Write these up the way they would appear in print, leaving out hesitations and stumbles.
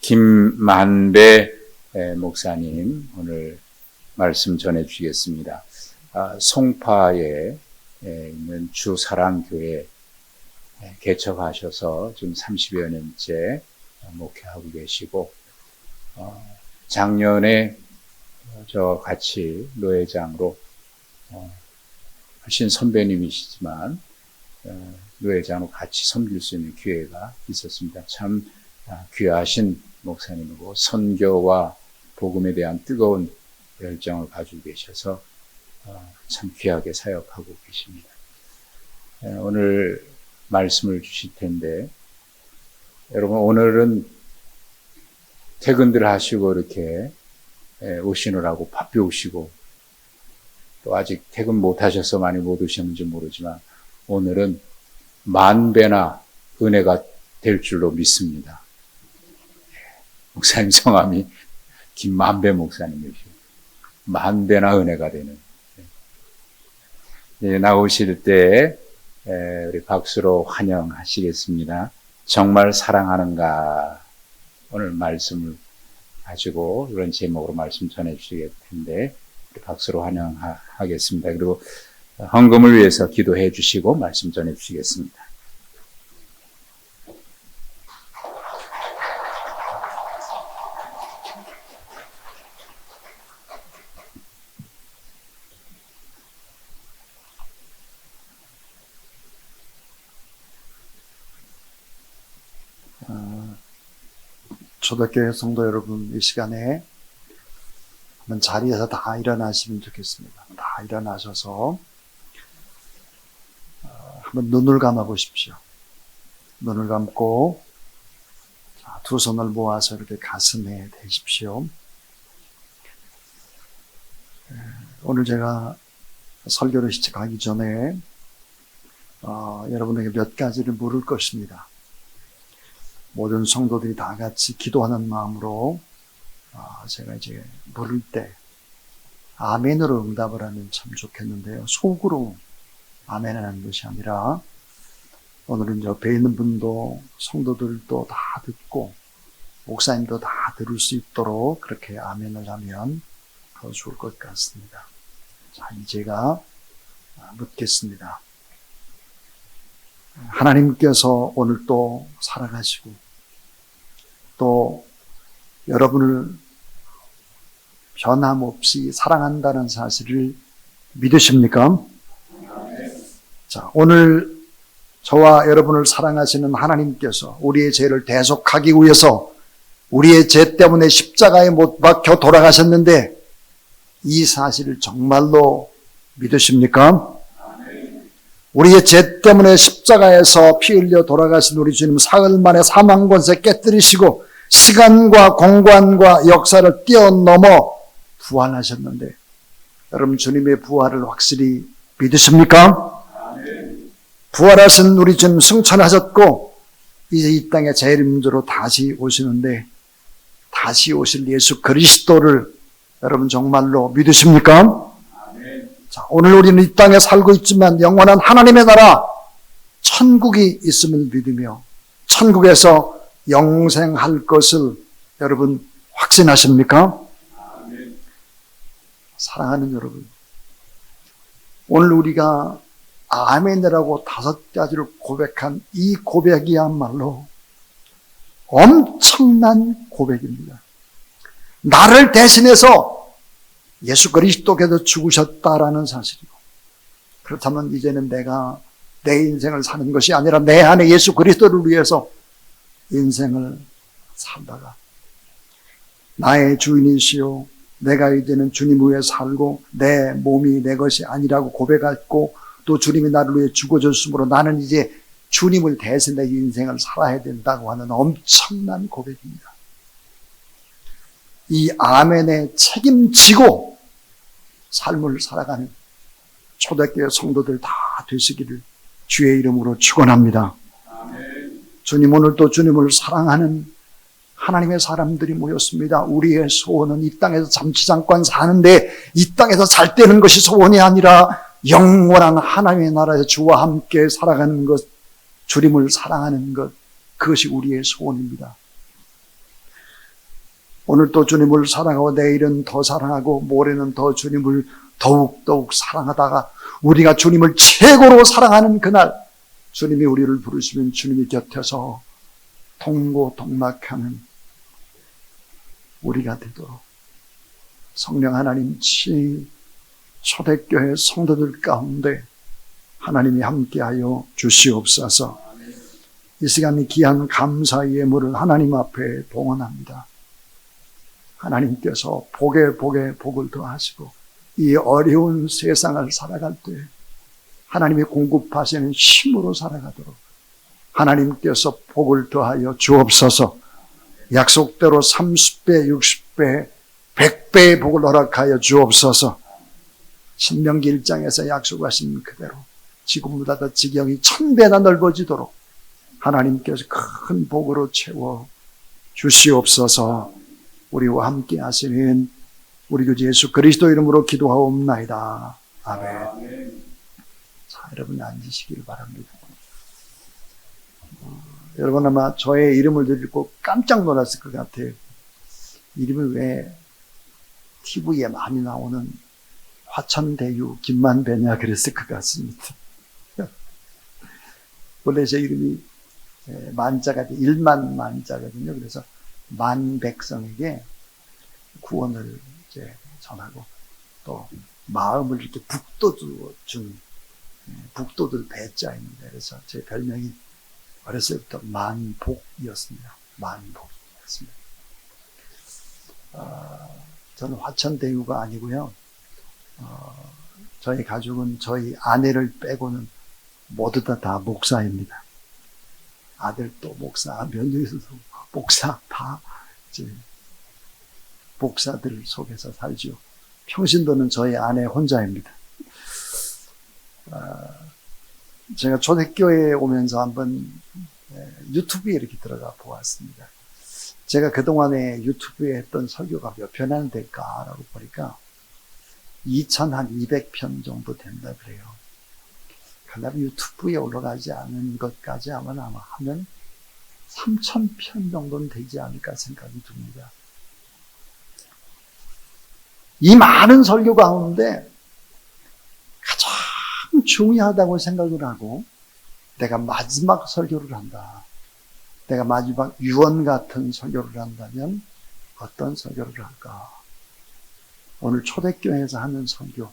김만배 목사님 오늘 말씀 전해 주시겠습니다. 송파에 있는 주사랑교회 개척하셔서 지금 30여 년째 목회하고 계시고, 작년에 저 같이 노회장으로 하신 선배님이시지만 노회장으로 같이 섬길 수 있는 기회가 있었습니다. 참 귀하신 목사님이고 선교와 복음에 대한 뜨거운 열정을 가지고 계셔서 참 귀하게 사역하고 계십니다. 오늘 말씀을 주실 텐데, 여러분 오늘은 퇴근들 하시고 이렇게 오시느라고 바삐 오시고, 또 아직 퇴근 못 하셔서 많이 못 오셨는지 모르지만 오늘은 만배나 은혜가 될 줄로 믿습니다. 목사님 성함이 김만배 목사님이시고 만배나 은혜가 되는. 나오실 때 우리 박수로 환영하시겠습니다. 정말 사랑하는가, 오늘 말씀을 가지고 이런 제목으로 말씀 전해 주실 텐데 박수로 환영하겠습니다. 그리고 헌금을 위해서 기도해 주시고 말씀 전해 주시겠습니다. 초대교회 성도 여러분, 이 시간에 한번 자리에서 다 일어나시면 좋겠습니다. 다 일어나셔서 한번 눈을 감아 보십시오. 눈을 감고 두 손을 모아서 이렇게 가슴에 대십시오. 오늘 제가 설교를 시작하기 전에 여러분에게 몇 가지를 물을 것입니다. 모든 성도들이 다 같이 기도하는 마음으로 제가 이제 물을 때 아멘으로 응답을 하면 참 좋겠는데요. 속으로 아멘하는 것이 아니라, 오늘은 옆에 있는 분도 성도들도 다 듣고 목사님도 다 들을 수 있도록 그렇게 아멘을 하면 더 좋을 것 같습니다. 자, 이제 제가 묻겠습니다. 하나님께서 오늘 또 살아가시고 또 여러분을 변함없이 사랑한다는 사실을 믿으십니까? 자, 오늘 저와 여러분을 사랑하시는 하나님께서 우리의 죄를 대속하기 위해서 우리의 죄 때문에 십자가에 못 박혀 돌아가셨는데, 이 사실을 정말로 믿으십니까? 우리의 죄 때문에 십자가에서 피 흘려 돌아가신 우리 주님, 사흘 만에 사망 권세 깨뜨리시고 시간과 공간과 역사를 뛰어넘어 부활하셨는데, 여러분 주님의 부활을 확실히 믿으십니까? 부활하신 우리 주님 승천하셨고 이제 이 땅에 재림으로 다시 오시는데, 다시 오실 예수 그리스도를 여러분 정말로 믿으십니까? 자, 오늘 우리는 이 땅에 살고 있지만 영원한 하나님의 나라 천국이 있음을 믿으며 천국에서 영생할 것을 여러분 확신하십니까? 사랑하는 여러분, 오늘 우리가 아멘이라고 5가지를 고백한 이 고백이야말로 엄청난 고백입니다. 나를 대신해서 예수 그리스도께서 죽으셨다라는 사실이고, 그렇다면 이제는 내가 내 인생을 사는 것이 아니라 내 안에 예수 그리스도를 위해서 인생을 살다가 나의 주인이시요 내가 이제는 주님 위해 살고 내 몸이 내 것이 아니라고 고백했고, 또 주님이 나를 위해 죽어줬으므로 나는 이제 주님을 대신해 인생을 살아야 된다고 하는 엄청난 고백입니다. 이 아멘에 책임지고 삶을 살아가는 초대교회 성도들 다 되시기를 주의 이름으로 축원합니다. 주님, 오늘 또 주님을 사랑하는 하나님의 사람들이 모였습니다. 우리의 소원은 이 땅에서 잠시 잠깐 사는데 이 땅에서 잘 되는 것이 소원이 아니라 영원한 하나님의 나라에서 주와 함께 살아가는 것, 주님을 사랑하는 것, 그것이 우리의 소원입니다. 오늘 또 주님을 사랑하고 내일은 더 사랑하고 모레는 더 주님을 더욱더욱 사랑하다가 우리가 주님을 최고로 사랑하는 그날 주님이 우리를 부르시면 주님이 곁에서 동고동락하는 우리가 되도록 성령 하나님 초대교회 성도들 가운데 하나님이 함께하여 주시옵소서. 이 시간 귀한 감사의 예물을 하나님 앞에 봉헌합니다. 하나님께서 복에 복을 더하시고 이 어려운 세상을 살아갈 때 하나님이 공급하시는 힘으로 살아가도록 하나님께서 복을 더하여 주옵소서. 약속대로 30배, 60배, 100배의 복을 허락하여 주옵소서. 신명기 1장에서 약속하신 그대로 지금보다 더 지경이 1000배나 넓어지도록 하나님께서 큰 복으로 채워 주시옵소서. 우리와 함께 하시는 우리 주 예수 그리스도 이름으로 기도하옵나이다. 아멘. 자, 여러분 앉으시길 바랍니다. 여러분 아마 저의 이름을 듣고 깜짝 놀랐을 것 같아요. 이름이 왜 TV에 많이 나오는 화천대유 김만배냐 그랬을 것 같습니다. 원래 제 이름이 만자가 1만 만자거든요. 그래서 만 백성에게 구원을 이제 전하고 또 마음을 이렇게 북돋준 북돋을 배자입니다. 그래서 제 별명이 어렸을 때부터 만복이었습니다. 만복이었습니다. 저는 화천대유가 아니고요. 저희 가족은 저희 아내를 빼고는 모두 다 목사입니다. 아들도 목사, 며느리도 목사, 다 이제 목사들 속에서 살죠. 평신도는 저희 아내 혼자입니다. 제가 초대교회에 오면서 한번 유튜브에 이렇게 들어가 보았습니다. 제가 그동안에 유튜브에 했던 설교가 몇 편이나 될까라고 보니까 2200편 정도 된다 그래요. 그다음에 유튜브에 올라가지 않은 것까지 아마 하면 3000편 정도는 되지 않을까 생각이 듭니다. 이 많은 설교 가운데 가장 중요하다고 생각을 하고 내가 마지막 설교를 한다. 내가 마지막 유언 같은 설교를 한다면 어떤 설교를 할까? 오늘 초대교회에서 하는 설교,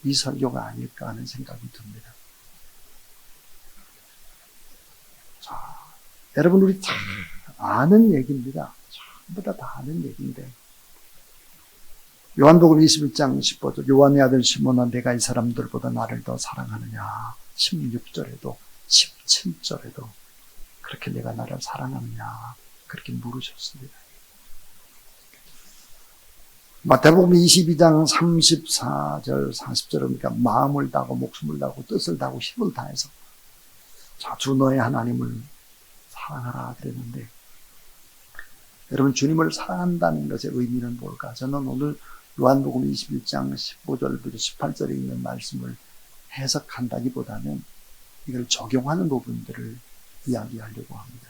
이 설교가 아닐까 하는 생각이 듭니다. 자, 여러분 우리 다 아는 얘기입니다. 전부 다 아는 얘기인데 요한복음 21장 15절 요한의 아들 시몬아 내가 이 사람들보다 나를 더 사랑하느냐 16절에도 17절에도 그렇게 내가 나를 사랑하느냐 그렇게 물으셨습니다. 마태복음 22장 34절 40절은 그러니까 마음을 다하고 목숨을 다하고 뜻을 다하고 힘을 다해서 자, 주 너의 하나님을 사랑하라 그랬는데 여러분 주님을 사랑한다는 것의 의미는 뭘까? 저는 오늘 요한복음 21장 15절부터 18절에 있는 말씀을 해석한다기보다는 이걸 적용하는 부분들을 이야기하려고 합니다.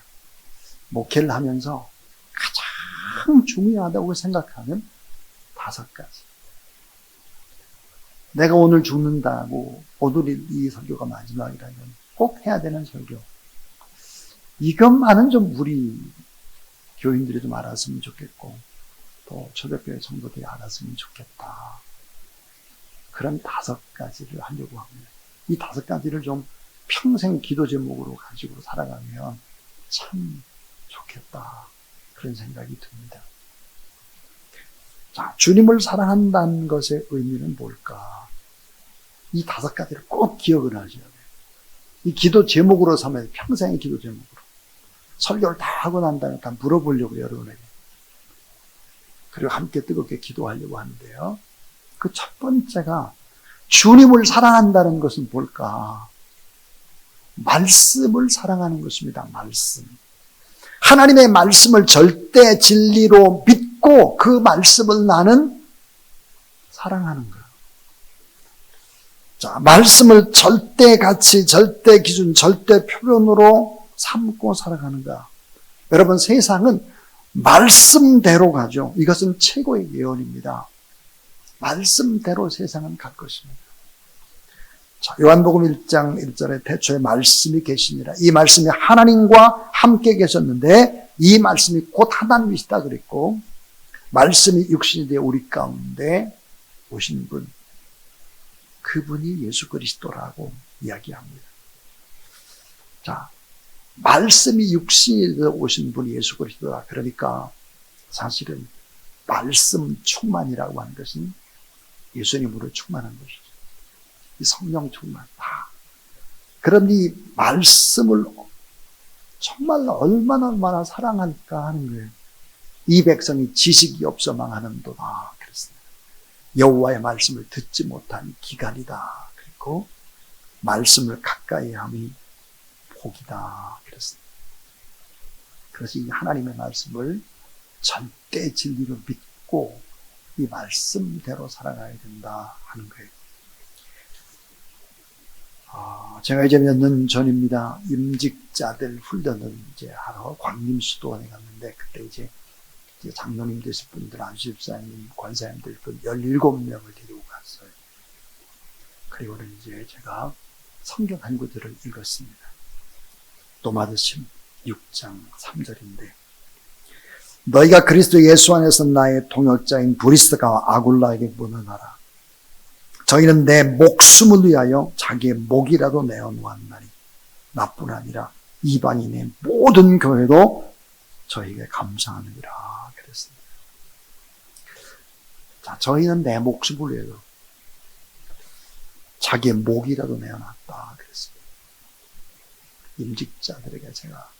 목회를 하면서 가장 중요하다고 생각하는 5가지. 내가 오늘 죽는다고 오늘 이 설교가 마지막이라면 꼭 해야 되는 설교. 이것만은 좀 우리 교인들이 좀 알았으면 좋겠고 또 초대교회 성도들이 알았으면 좋겠다. 그런 5가지를 하려고 합니다. 이 5가지를 좀 평생 기도 제목으로 가지고 살아가면 참 좋겠다. 그런 생각이 듭니다. 자, 주님을 사랑한다는 것의 의미는 뭘까? 이 5가지를 꼭 기억을 하셔야 돼요. 이 기도 제목으로 삼아야 돼요. 평생의 기도 제목으로. 설교를 다 하고 난 다음에 다 물어보려고 여러분에게. 그리고 함께 뜨겁게 기도하려고 하는데요. 그 첫 번째가 주님을 사랑한다는 것은 뭘까? 말씀을 사랑하는 것입니다. 말씀. 하나님의 말씀을 절대 진리로 믿고 그 말씀을 나는 사랑하는 거예요. 자, 말씀을 절대 가치, 절대 기준, 절대 표본으로 삼고 살아가는가. 여러분 세상은 말씀대로 가죠. 이것은 최고의 예언입니다. 말씀대로 세상은 갈 것입니다. 자, 요한복음 1장 1절에 태초에 말씀이 계시니라. 이 말씀이 하나님과 함께 계셨는데 이 말씀이 곧 하나님이시다 그랬고, 말씀이 육신이 되어 우리 가운데 오신 분, 그분이 예수 그리스도라고 이야기합니다. 자, 말씀이 육신이 되어 오신 분이 예수 그리스도다. 그러니까 사실은 말씀 충만이라고 하는 것은 예수님으로 충만한 것이죠. 이 성령 충만 다. 그럼 이 말씀을 정말 얼마나 사랑할까 하는 거예요. 이 백성이 지식이 없어 망하는도다 그랬습니다. 여호와의 말씀을 듣지 못한 기갈이다. 그리고 말씀을 가까이 함이 복이다 그랬습니다. 그래서 이 하나님의 말씀을 절대 진리로 믿고 이 말씀대로 살아가야 된다 하는 거예요. 제가 이제 몇 년 전입니다. 임직자들 훈련을 이제 하러 광림수도원에 갔는데, 그때 이제 장로님 되실 분들, 안수집사님, 권사님들 17명을 데리고 갔어요. 그리고는 이제 제가 성경 한 구절을 읽었습니다. 로마서 16장 3절인데, 너희가 그리스도 예수 안에서 나의 동역자인 브리스가와 아굴라에게 문안하라. 저희는 내 목숨을 위하여 자기의 목이라도 내어놓았나니 나뿐 아니라 이방인의 모든 교회도 저에게 감사하느니라 그랬습니다. 자, 저희는 내 목숨을 위해서 자기의 목이라도 내어놨다 그랬습니다. 임직자들에게 제가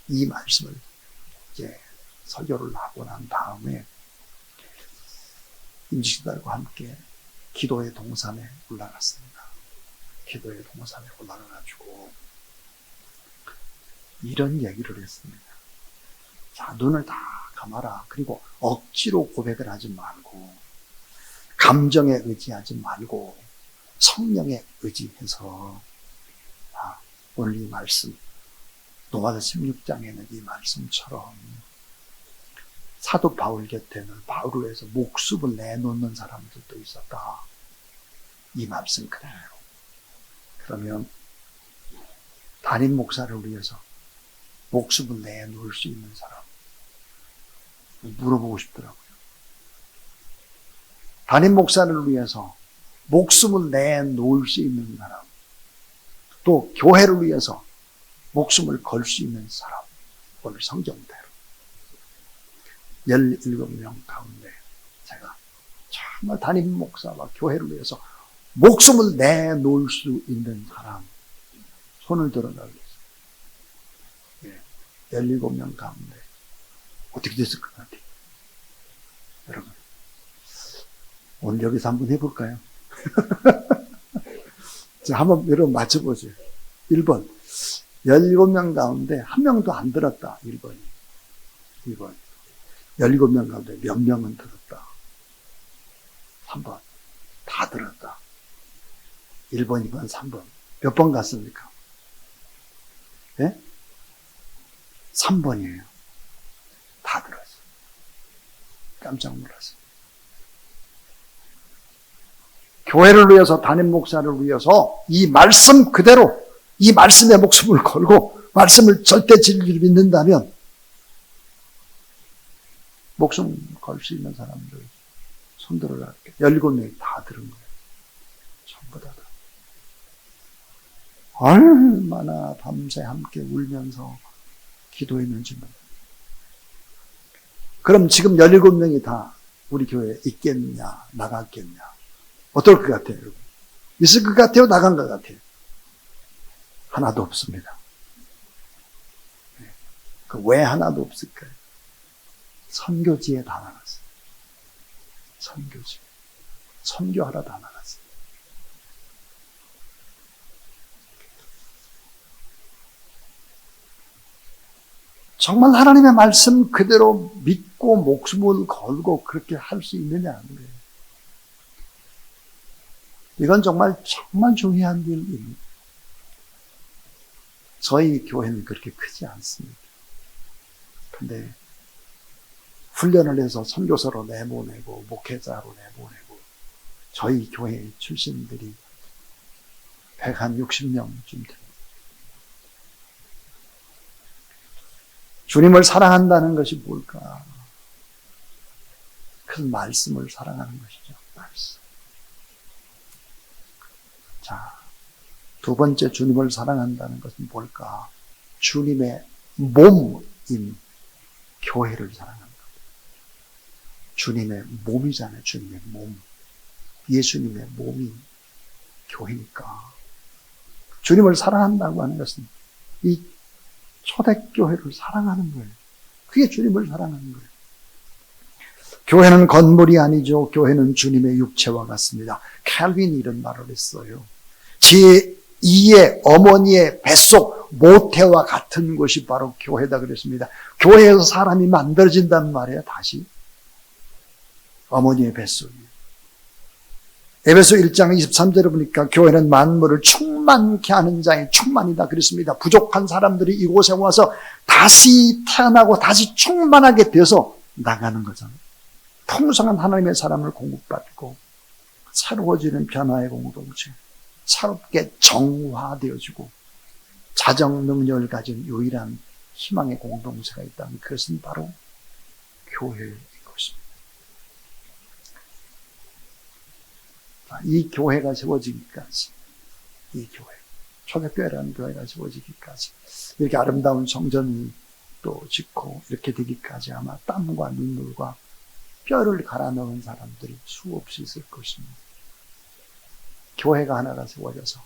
이 말씀을 이제 설교를 하고 난 다음에 임직자들과 함께 기도의 동산에 올라갔습니다. 기도의 동산에 올라가가지고 이런 얘기를 했습니다. 자, 눈을 다 감아라. 그리고 억지로 고백을 하지 말고, 감정에 의지하지 말고 성령에 의지해서, 오늘 이 말씀, 로마서 16장에는 이 말씀처럼 사도 바울 곁에는 바울을 위해서 목숨을 내놓는 사람들도 있었다. 이 말씀 그대로. 그러면 담임 목사를 위해서 목숨을 내놓을 수 있는 사람, 물어보고 싶더라고요. 담임 목사를 위해서 목숨을 내놓을 수 있는 사람, 또 교회를 위해서 목숨을 걸 수 있는 사람, 오늘 성경대로 17명 가운데 제가 정말 담임 목사와 교회를 위해서 목숨을 내놓을 수 있는 사람 손을 들어달랬어요. 17명 가운데 어떻게 됐을 것 같아요? 여러분, 오늘 여기서 한번 해볼까요? 자, 한번 여러분 맞춰보세요. 1번, 17명 가운데 한 명도 안 들었다. 1번이. 2번, 17명 가운데 몇 명은 들었다. 3번, 다 들었다. 1번, 2번, 3번. 몇 번 갔습니까? 예? 3번이에요. 다 들었어요. 깜짝 놀랐어요. 교회를 위해서, 담임 목사를 위해서 이 말씀 그대로, 이 말씀에 목숨을 걸고 말씀을 절대 진리를 믿는다면 목숨 걸 수 있는 사람들 손들어라. 17명이 다 들은 거예요. 전부 다. 얼마나 밤새 함께 울면서 기도했는지 몰라요. 그럼 지금 17명이 다 우리 교회에 있겠냐, 나갔겠냐? 어떨 것 같아요, 여러분? 있을 것 같아요, 나간 것 같아요? 하나도 없습니다. 그 왜 하나도 없을까요? 선교지에 다 나갔어요. 선교지. 선교하러 다 나갔어요. 정말 하나님의 말씀 그대로 믿고 목숨을 걸고 그렇게 할 수 있느냐 하는 거예요. 이건 정말 중요한 일입니다. 저희 교회는 그렇게 크지 않습니다. 근데 훈련을 해서 선교사로 내보내고 목회자로 내보내고 저희 교회 출신들이 160명쯤 됩니다. 주님을 사랑한다는 것이 뭘까? 그 말씀을 사랑하는 것이죠. 말씀. 자, 두 번째 주님을 사랑한다는 것은 뭘까? 주님의 몸인 교회를 사랑하는 것. 주님의 몸이잖아요. 주님의 몸. 예수님의 몸이 교회니까. 주님을 사랑한다고 하는 것은 이 초대교회를 사랑하는 거예요. 그게 주님을 사랑하는 거예요. 교회는 건물이 아니죠. 교회는 주님의 육체와 같습니다. 칼빈이 이런 말을 했어요. 제2의 어머니의 뱃속 모태와 같은 것이 바로 교회다 그랬습니다. 교회에서 사람이 만들어진단 말이에요. 다시 어머니의 뱃속이에요. 에베소 1장 23절에 보니까 교회는 만물을 충만케 하는 자의 충만이다 그랬습니다. 부족한 사람들이 이곳에 와서 다시 태어나고 다시 충만하게 되어서 나가는 거잖아요. 풍성한 하나님의 사람을 공급받고 새로워지는 변화의 공동체, 새롭게 정화되어지고 자정 능력을 가진 유일한 희망의 공동체가 있다면 그것은 바로 교회인 것입니다. 이 교회가 세워지기까지, 이 교회, 초대교회라는 교회가 세워지기까지, 이렇게 아름다운 성전이 또 짓고 이렇게 되기까지 아마 땀과 눈물과 뼈를 갈아 넣은 사람들이 수없이 있을 것입니다. 교회가 하나가 세워져서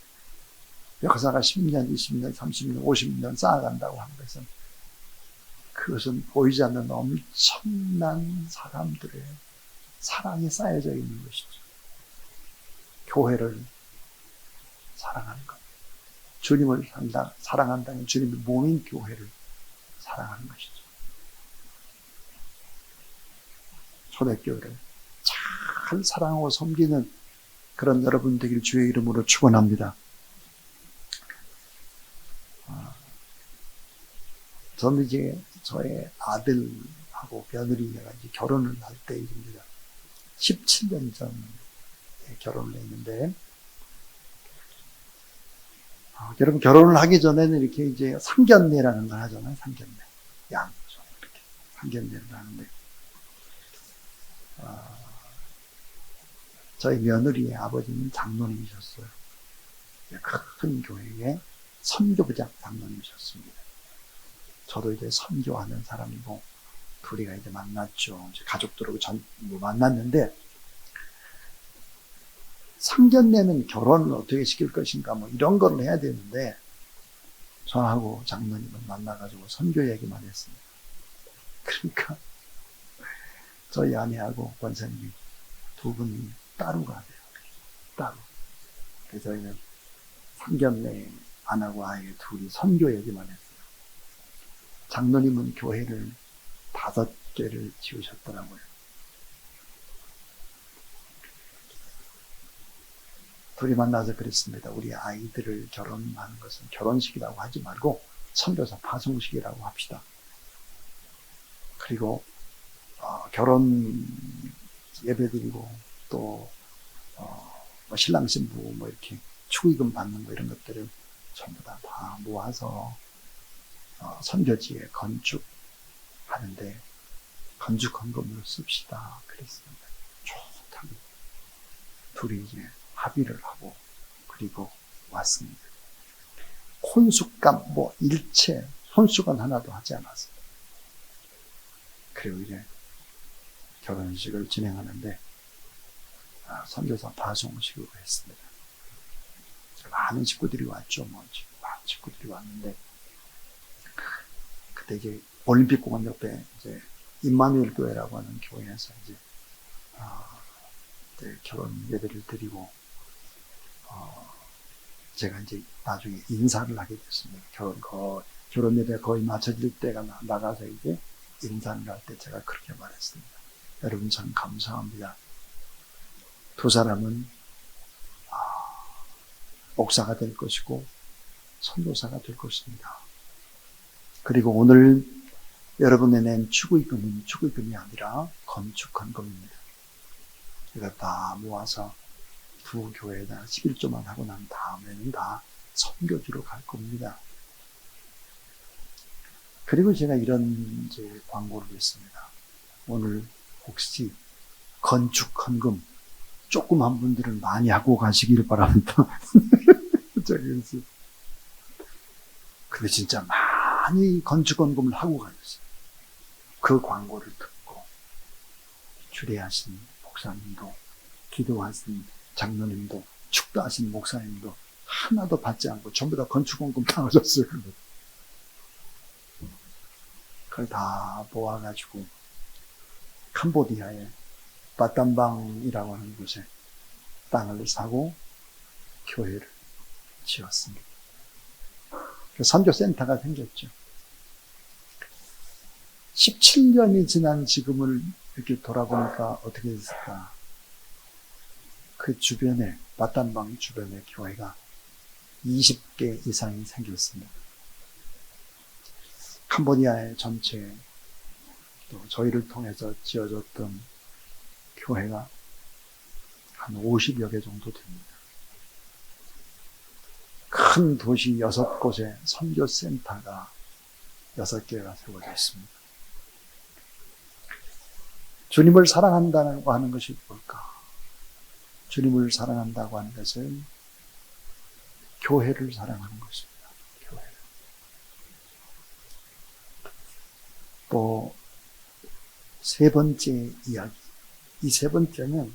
역사가 10년, 20년, 30년, 50년 쌓아간다고 하는 것은 그것은 보이지 않는 엄청난 사람들의 사랑이 쌓여져 있는 것이죠. 교회를 사랑하는 것. 주님을 사랑한다는 주님의 몸인 교회를 사랑하는 것이죠. 초대교회를 잘 사랑하고 섬기는 그런 여러분 되길 주의 이름으로 축원합니다. 저는 이제 저의 아들하고 며느리가 이제 결혼을 할 때입니다. 17년 전에 결혼을 했는데, 여러분 결혼을 하기 전에는 이렇게 이제 상견례라는 걸 하잖아요. 상견례. 양쪽 이렇게 상견례를 하는데, 저희 며느리의 아버지는 장로님이셨어요. 큰 교회의 선교부장 장로님이셨습니다. 저도 이제 선교하는 사람이고, 둘이가 이제 만났죠. 이제 가족들하고 만났는데, 상견례는 결혼을 어떻게 시킬 것인가, 뭐 이런 걸 해야 되는데, 저하고 장로님은 만나가지고 선교 얘기만 했습니다. 그러니까, 저희 아내하고 권사님이 두 분이 따로 가야 돼요. 따로. 그래서 저희는 상견례 안 하고 아예 둘이 선교 얘기만 했어요. 장로님은 교회를 5개를 지으셨더라고요. 둘이 만나서 그랬습니다. 우리 아이들을 결혼하는 것은 결혼식이라고 하지 말고 선교사 파송식이라고 합시다. 그리고 결혼 예배드리고 또 신랑 신부 뭐 이렇게 축의금 받는 거 이런 것들을 전부 다 모아서 선교지에 건축하는데 건축헌금으로 씁시다 그랬습니다. 좋다고 둘이 이제 합의를 하고 그리고 왔습니다. 혼숙감 뭐 일체 손수건 하나도 하지 않았어요. 그리고 이제 결혼식을 진행하는데 선교사 파송식으로 했습니다. 많은 식구들이 왔죠. 많은 식구들이 왔는데 그때 이제 올림픽공원 옆에 이제 임마누엘 교회라고 하는 교회에서 이제 결혼 예배를 드리고 제가 이제 나중에 인사를 하게 됐습니다. 결혼 예배 거의 마쳐질 때가 나가서 이제 인사를 할 때 제가 그렇게 말했습니다. 여러분 참 감사합니다. 두 사람은 목사가 될 것이고 선교사가 될 것입니다. 그리고 오늘 여러분의 낸 축의금이 아니라 건축헌금입니다. 제가 다 모아서 두 교회에다가 11조만 하고 난 다음에는 다 선교지로 갈 겁니다. 그리고 제가 이런 이제 광고를 했습니다. 오늘 혹시 건축헌금 조그만 분들은 많이 하고 가시길 바랍니다. 근데 진짜 많이 건축헌금을 하고 가셨어요. 그 광고를 듣고 주례하신 목사님도, 기도하신 장로님도, 축도하신 목사님도 하나도 받지 않고 전부 다 건축헌금 당하셨어요. 그걸 다 모아가지고 캄보디아에 바탐방이라고 하는 곳에 땅을 사고 교회를 지었습니다. 선교센터가 생겼죠. 17년이 지난 지금을 이렇게 돌아보니까 어떻게 됐을까? 그 주변에, 바탐방 주변에 교회가 20개 이상이 생겼습니다. 캄보디아의 전체, 또 저희를 통해서 지어졌던 교회가 한 50여 개 정도 됩니다. 큰 도시 6곳에 선교센터가 6개가 세워져 있습니다. 주님을 사랑한다고 하는 것이 뭘까? 주님을 사랑한다고 하는 것은 교회를 사랑하는 것입니다. 교회를. 또 세 번째 이야기. 이 세 번째는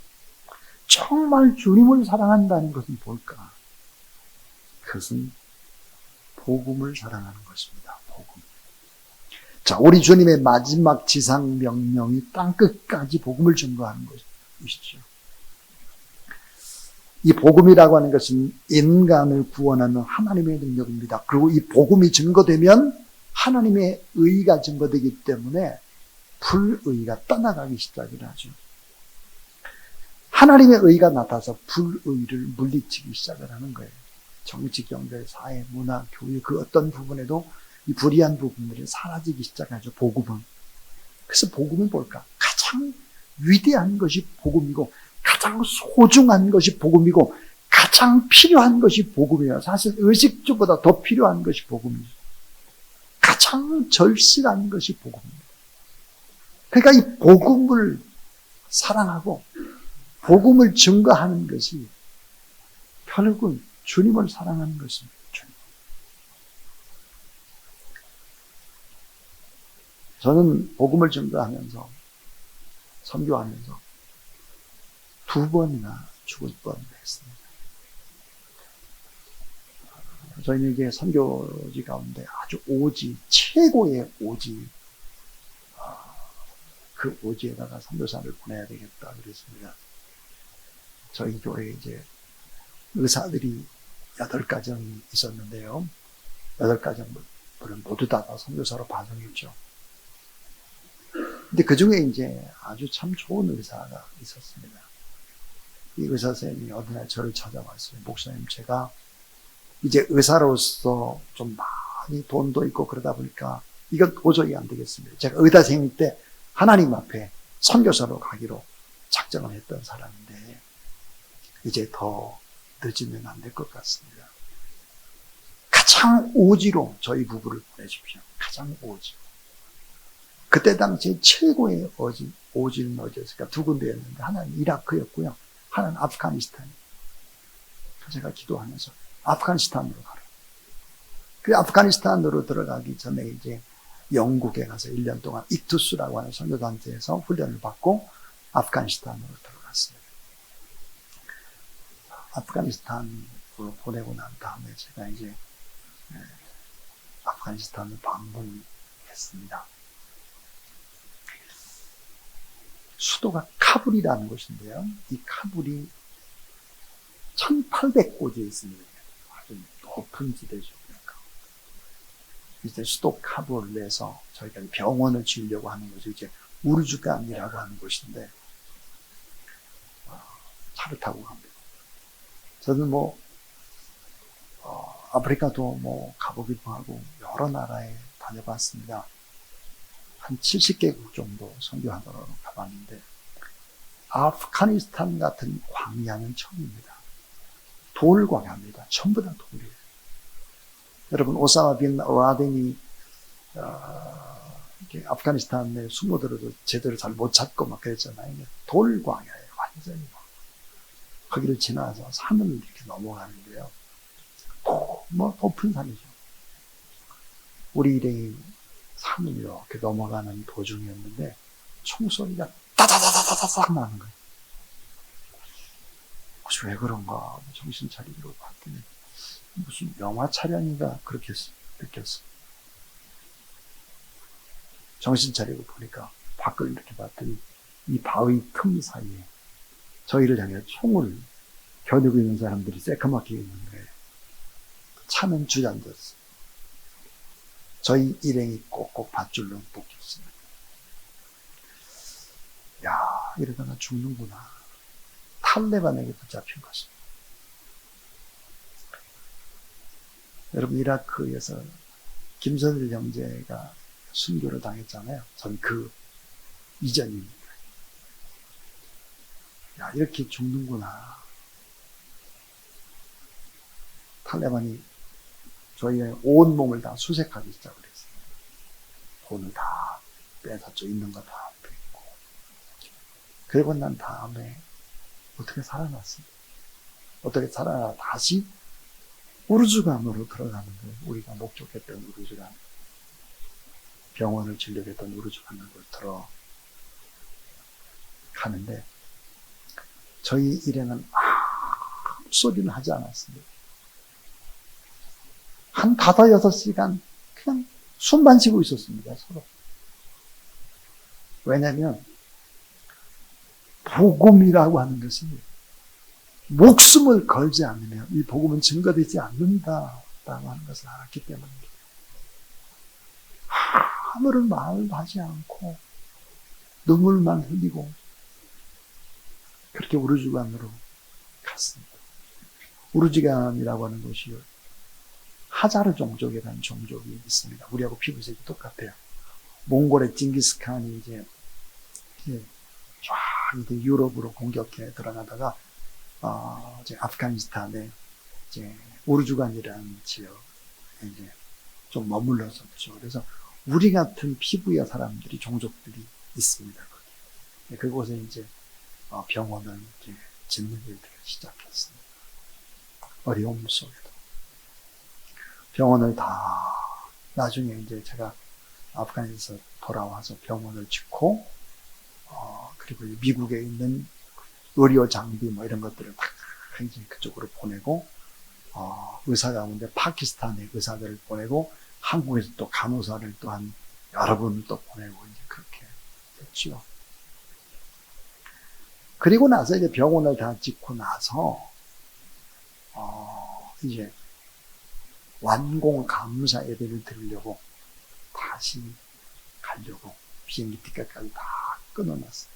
정말 주님을 사랑한다는 것은 뭘까? 그것은 복음을 사랑하는 것입니다. 복음. 자, 우리 주님의 마지막 지상 명령이 땅끝까지 복음을 증거하는 것이죠. 이 복음이라고 하는 것은 인간을 구원하는 하나님의 능력입니다. 그리고 이 복음이 증거되면 하나님의 의가 증거되기 때문에 불의가 떠나가기 시작을 하죠. 하나님의 의가 나타나서 불의를 물리치기 시작을 하는 거예요. 정치, 경제, 사회, 문화, 교육 그 어떤 부분에도 이 불의한 부분들이 사라지기 시작하죠. 복음은. 그래서 복음은 뭘까? 가장 위대한 것이 복음이고 가장 소중한 것이 복음이고 가장 필요한 것이 복음이에요. 사실 의식주보다 더 필요한 것이 복음이죠. 가장 절실한 것이 복음입니다. 그러니까 이 복음을 사랑하고 복음을 증거하는 것이 결국은 주님을 사랑하는 것입니다. 주님. 저는 복음을 증거하면서 선교하면서 2번이나 죽을 뻔했습니다. 저희는 이게 선교지 가운데 아주 오지, 최고의 오지, 그 오지에다가 선교사를 보내야 되겠다 그랬습니다. 저희 교회에 이제 의사들이 8가정이 있었는데요. 8가정을 모두 다 선교사로 파송했죠. 근데 그 중에 이제 아주 참 좋은 의사가 있었습니다. 이 의사 선생님이 어느 날 저를 찾아왔어요. 목사님, 제가 이제 의사로서 좀 많이 돈도 있고 그러다 보니까 이건 도저히 안 되겠습니다. 제가 의대생일 때 하나님 앞에 선교사로 가기로 작정을 했던 사람인데 이제 더 늦으면 안 될 것 같습니다. 가장 오지로 저희 부부를 보내십시오. 가장 오지. 그때 당시 최고의 오지는 어디였을까? 2군데였는데 하나는 이라크였고요. 하나는 아프가니스탄. 제가 기도하면서 아프가니스탄으로 가라. 그 아프가니스탄으로 들어가기 전에 이제 영국에 가서 1년 동안 이투스라고 하는 선교단체에서 훈련을 받고 아프가니스탄으로 들어갔습니다. 아프가니스탄으로 보내고 난 다음에 제가 이제 아프가니스탄을 방문했습니다. 수도가 카불이라는 곳인데요. 이 카불이 1800고지에 있습니다. 아주 높은 지대죠. 이제 수도 카불에서 저희가 병원을 지으려고 하는 곳이 이제 우르주간이라고 하는 곳인데 차를 타고 갑니다. 저는 아프리카도 가보기도 하고 여러 나라에 다녀봤습니다. 한 70개국 정도 선교하러 가봤는데 아프가니스탄 같은 광야는 처음입니다. 돌 광야입니다. 전부 다 돌이에요. 여러분 오사마 빈 라덴이 아프가니스탄에 숨어들어도 제대로 잘 못 찾고 막 그랬잖아요. 돌 광야예요. 완전히 거기를 지나서 산을 이렇게 넘어가는데요. 높은 산이죠. 우리 일행이 산을 이렇게 넘어가는 도중이었는데 총소리가 따다다다다다 나는 거예요. 혹시 왜 그런가 정신 차리고 봤더니 무슨 영화 촬영인가 그렇게 느꼈어. 정신 차리고 보니까 밖을 이렇게 봤더니 이 바위 틈 사이에 저희를 향해 총을 겨누고 있는 사람들이 새까맣게 있는 거예요. 차는 주저앉았어. 저희 일행이 꼭꼭 밧줄로 묶였습니다. 야, 이러다가 죽는구나. 탈레반에게 붙잡힌 것입니다. 여러분, 이라크에서 김선일 형제가 순교를 당했잖아요. 전 그 이전입니다. 야, 이렇게 죽는구나. 탈레반이 저희의 온 몸을 다 수색하기 시작을 했어요. 돈을 다 빼앗았죠. 있는 거 다 뺏고. 그리고 난 다음에 어떻게 살아났습니까? 어떻게 살아나 다시 우르즈간으로 들어가는 거예요. 우리가 목적했던 우르즈간. 병원을 진료했던 우르즈간으로 들어가는데 저희 일에는 아무 소리는 하지 않았습니다. 한 5-6시간 그냥 숨만 쉬고 있었습니다. 서로. 왜냐하면 복음이라고 하는 것이 목숨을 걸지 않으면 이 복음은 증거되지 않는다라고 하는 것을 알았기 때문입니다. 아무런 말도 하지 않고 눈물만 흘리고 그렇게 우르즈간으로 갔습니다. 우르즈간이라고 하는 곳이 하자르 종족이라는 종족이 있습니다. 우리하고 피부색이 똑같아요. 몽골의 징기스칸이 이제 쫙 이제 유럽으로 공격해 들어가다가 이제 아프가니스탄에 이제 우르즈간이라는 지역에 이제 좀 머물렀었죠. 그래서 우리 같은 피부의 사람들이 종족들이 있습니다. 거기. 그곳에 이제 병원을 이제 짓는 일들을 시작했습니다. 어려움 속에도. 병원을 다, 나중에 이제 제가 아프간에서 돌아와서 병원을 짓고, 그리고 미국에 있는 의료 장비 뭐 이런 것들을 다 이제 그쪽으로 보내고, 의사 가운데 파키스탄의 의사들을 보내고, 한국에서 또 간호사를 또한 여러 분을 또 보내고 이제 그렇게 됐죠. 그리고 나서 이제 병원을 다 짓고 나서, 이제 완공 감사 예배를 드리려고 다시 가려고 비행기 티켓까지 다 끊어놨어요.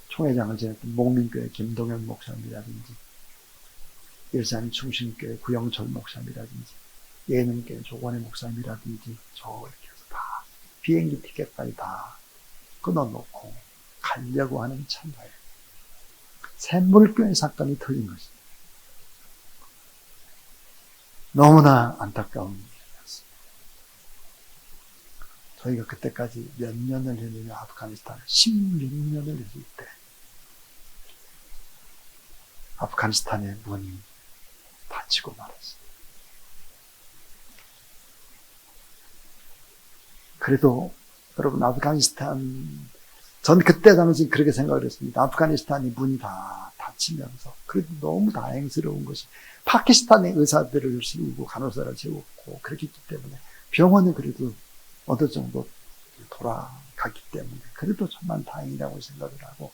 총회장을 지냈던 목민교회 김동현 목사님이라든지 일산 충신교회 구영철 목사님이라든지 예능교회 조관의 목사님이라든지 저 이렇게 해서 다 비행기 티켓까지 다 끊어놓고 가려고 하는 참가에 샘물교회 사건이 터진 것입니다. 너무나 안타까운 일이었습니다. 저희가 그때까지 몇 년을 했느냐, 아프가니스탄을 16년을 했을 때 아프가니스탄의 문이 닫히고 말았습니다. 그래도 여러분 아프가니스탄, 전 그때 당시 그렇게 생각을 했습니다. 아프가니스탄이 문이 다 닫히면서 그래도 너무 다행스러운 것이 파키스탄의 의사들을 세우고 간호사를 세웠고 그렇기 때문에 병원에 그래도 어느 정도 돌아갔기 때문에 그래도 정말 다행이라고 생각을 하고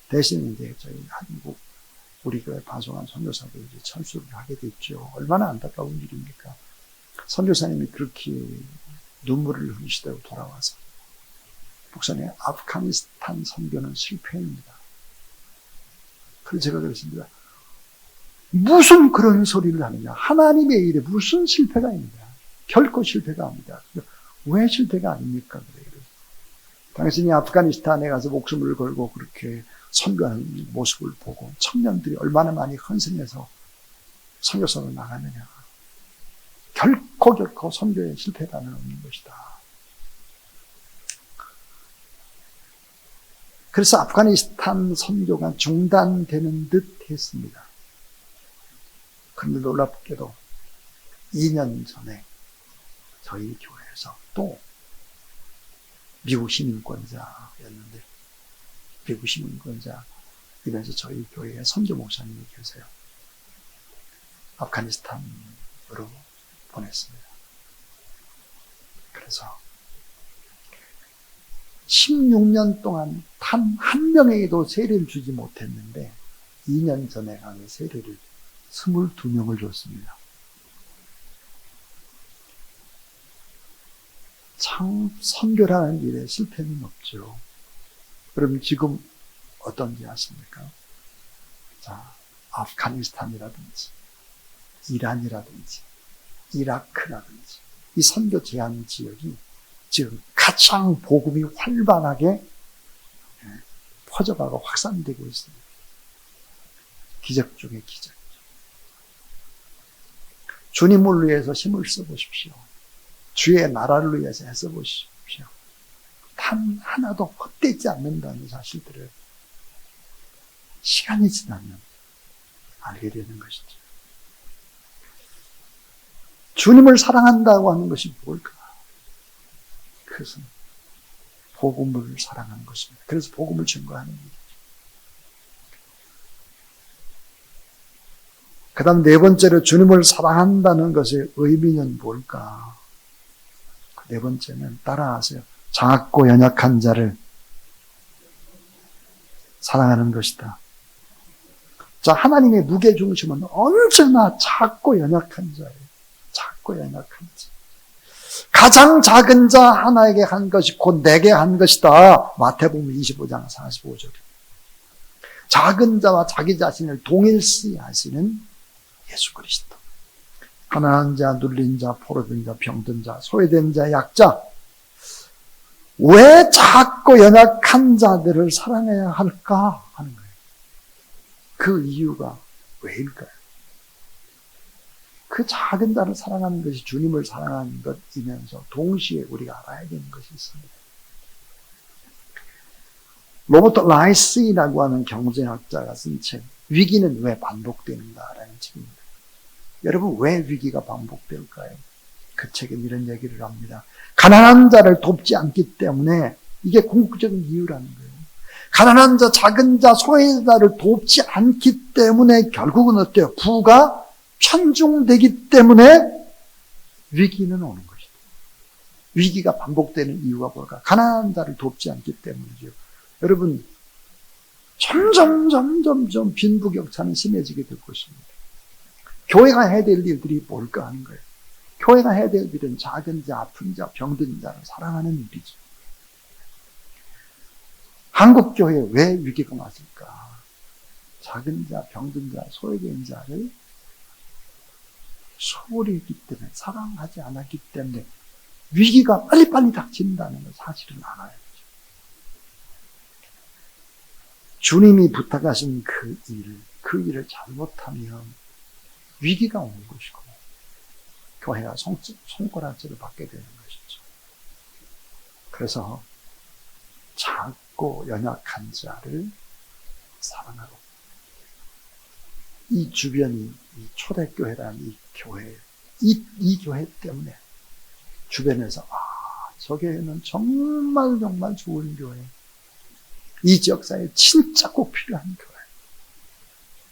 대신 이제 저희 한국 우리 교회 파송한 선교사들이 이제 철수를 하게 됐죠. 얼마나 안타까운 일입니까? 선교사님이 그렇게 눈물을 흘리시다고 돌아와서 목사님, 아프가니스탄 선교는 실패입니다. 그래서 제가 그랬습니다. 무슨 그런 소리를 하느냐. 하나님의 일에 무슨 실패가 있느냐. 결코 실패가 아닙니다. 왜 실패가 아닙니까? 그래요. 당신이 아프가니스탄에 가서 목숨을 걸고 그렇게 선교하는 모습을 보고 청년들이 얼마나 많이 헌신해서 선교사로 나가느냐. 결코 선교에 실패라는 없는 것이다. 그래서 아프가니스탄 선교가 중단되는 듯 했습니다. 그런데 놀랍게도 2년 전에 저희 교회에서 또 미국 시민권자였는데, 미국 시민권자 이면서 저희 교회에 선교 목사님이 계세요. 아프가니스탄으로 보냈습니다. 그래서 16년 동안 단 한 명에게도 세례를 주지 못했는데 2년 전에 가서 세례를 22명을 줬습니다. 참 선교라는 일에 실패는 없죠. 그럼 지금 어떤지 아십니까? 자, 아프가니스탄이라든지 이란이라든지 이라크라든지 이 선교 제한 지역이 지금 가장 복음이 활발하게 퍼져가고 확산되고 있습니다. 기적 중에 기적. 주님을 위해서 힘을 써보십시오. 주의 나라를 위해서 애써보십시오. 단 하나도 헛되지 않는다는 사실들을 시간이 지나면 알게 되는 것이죠. 주님을 사랑한다고 하는 것이 뭘까? 그것은 복음을 사랑하는 것입니다. 그래서 복음을 증거하는 일이죠. 그 다음 네 번째로 주님을 사랑한다는 것의 의미는 뭘까? 네 번째는 따라하세요. 작고 연약한 자를 사랑하는 것이다. 자, 하나님의 무게중심은 언제나 작고 연약한 자예요. 작고 연약한 자. 가장 작은 자 하나에게 한 것이 곧 내게 한 것이다. 마태복음 25장 45절. 작은 자와 자기 자신을 동일시하시는 예수 그리스도. 가난한 자, 눌린 자, 포로된 자, 병든 자, 소외된 자, 약자. 왜 작고 연약한 자들을 사랑해야 할까 하는 거예요. 그 이유가 왜일까요? 그 작은 자를 사랑하는 것이 주님을 사랑하는 것이면서 동시에 우리가 알아야 되는 것이 있습니다. 로버트 라이스라고 하는 경제학자가 쓴 책, 위기는 왜 반복되는가라는 책입니다. 여러분, 왜 위기가 반복될까요? 그 책은 이런 얘기를 합니다. 가난한 자를 돕지 않기 때문에 이게 궁극적인 이유라는 거예요. 가난한 자, 작은 자, 소외자를 돕지 않기 때문에 결국은 어때요? 부가 편중되기 때문에 위기는 오는 것이다. 위기가 반복되는 이유가 뭘까? 가난한 자를 돕지 않기 때문이죠. 여러분, 점점 빈부격차는 심해지게 될 것입니다. 교회가 해야 될 일들이 뭘까 하는 거예요. 교회가 해야 될 일은 작은 자, 아픈 자, 병든 자를 사랑하는 일이죠. 한국 교회에 왜 위기가 왔을까? 작은 자, 병든 자, 소외된 자를 소홀히 했기 때문에, 사랑하지 않았기 때문에 위기가 빨리빨리 닥친다는 걸 사실은 알아야 되죠. 주님이 부탁하신 그 일을 잘못하면 위기가 오는 것이고 교회가 손가락질을 받게 되는 것이죠. 그래서 작고 연약한 자를 사랑하고, 이 주변이 이 초대교회라는 이 교회, 이 교회 때문에 주변에서 저 교회는 정말 좋은 교회, 이 지역사회에 진짜 꼭 필요한 교회,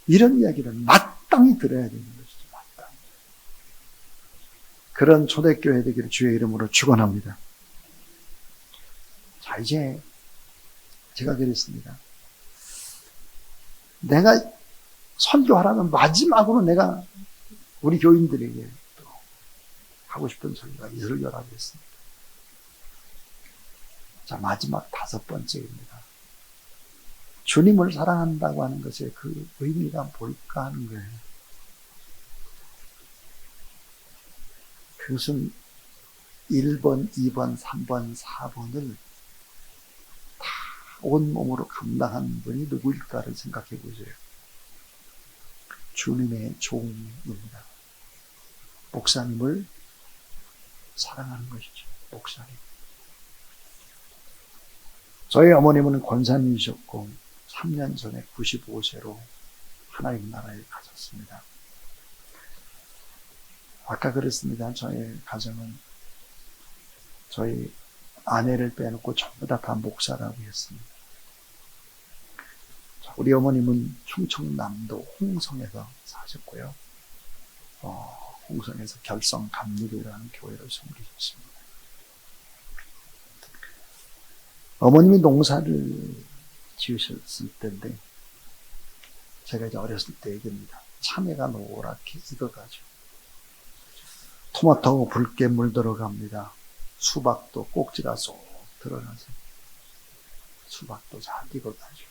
이런 이야기를 마땅히 들어야 되는 것이죠. 마땅히. 그런 초대교회 되기를 주의 이름으로 축원합니다. 자, 이제 제가 그랬습니다. 내가 선교하라면 마지막으로 내가 우리 교인들에게 또 하고 싶은 설교가 이 설교라고 했습니다. 자, 마지막 5번째입니다. 주님을 사랑한다고 하는 것의 그 의미가 뭘까 하는 거예요. 그것은 1번, 2번, 3번, 4번을 다 온몸으로 감당한 분이 누구일까를 생각해 보세요. 주님의 종입니다. 목사님을 사랑하는 것이죠. 목사님. 저희 어머님은 권사님이셨고 3년 전에 95세로 하나님 나라에 가셨습니다. 아까 그랬습니다. 저희 가정은 저희 아내를 빼놓고 전부 다 목사라고 했습니다. 우리 어머님은 충청남도 홍성에서 사셨고요. 홍성에서 결성 감리교라는 교회를 섬기셨습니다. 어머님이 농사를 지으셨을 때인데 제가 이제 어렸을 때 얘기입니다. 참외가 노랗게 익어가지고 토마토하고 붉게 물들어갑니다. 수박도 꼭지가 쏙 들어가서 수박도 잘 익어가지고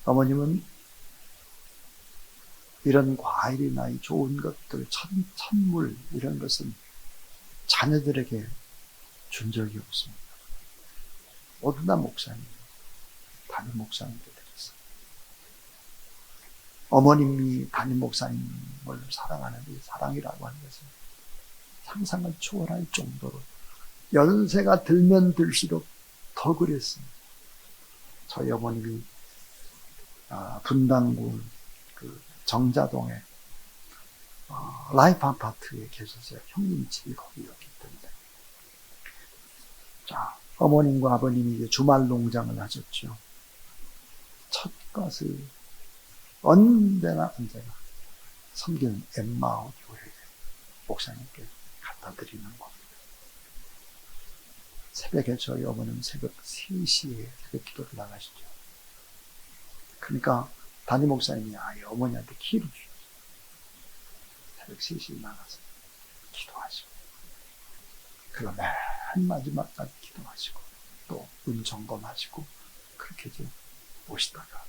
어머님은 이런 과일이나 이 좋은 것들, 천물 이런 것은 자녀들에게 준 적이 없습니다. 모두 다 목사님, 담임 목사님들 되겠어요. 어머님이 담임 목사님을 사랑하는 이 사랑이라고 하는 것은 상상을 초월할 정도로 연세가 들면 들수록 더 그랬습니다. 저희 어머님이 분당구 그 정자동에 라이프 아파트에 계셨어요. 형님 집이 거기였기 때문에. 자, 어머님과 아버님이 이제 주말 농장을 하셨죠. 첫 것을 언제나 섬기는 엠마오 교회에 목사님께 갖다 드리는 겁니다. 새벽에 저희 어머니는 새벽 3시에 새벽 기도를 나가시죠. 그러니까 담임 목사님이 어머니한테 키를 주셨어요. 새벽 3시에 나가서 기도하시고 그리고 맨 마지막까지 기도하시고 또 은점검하시고 그렇게 이제 오시다가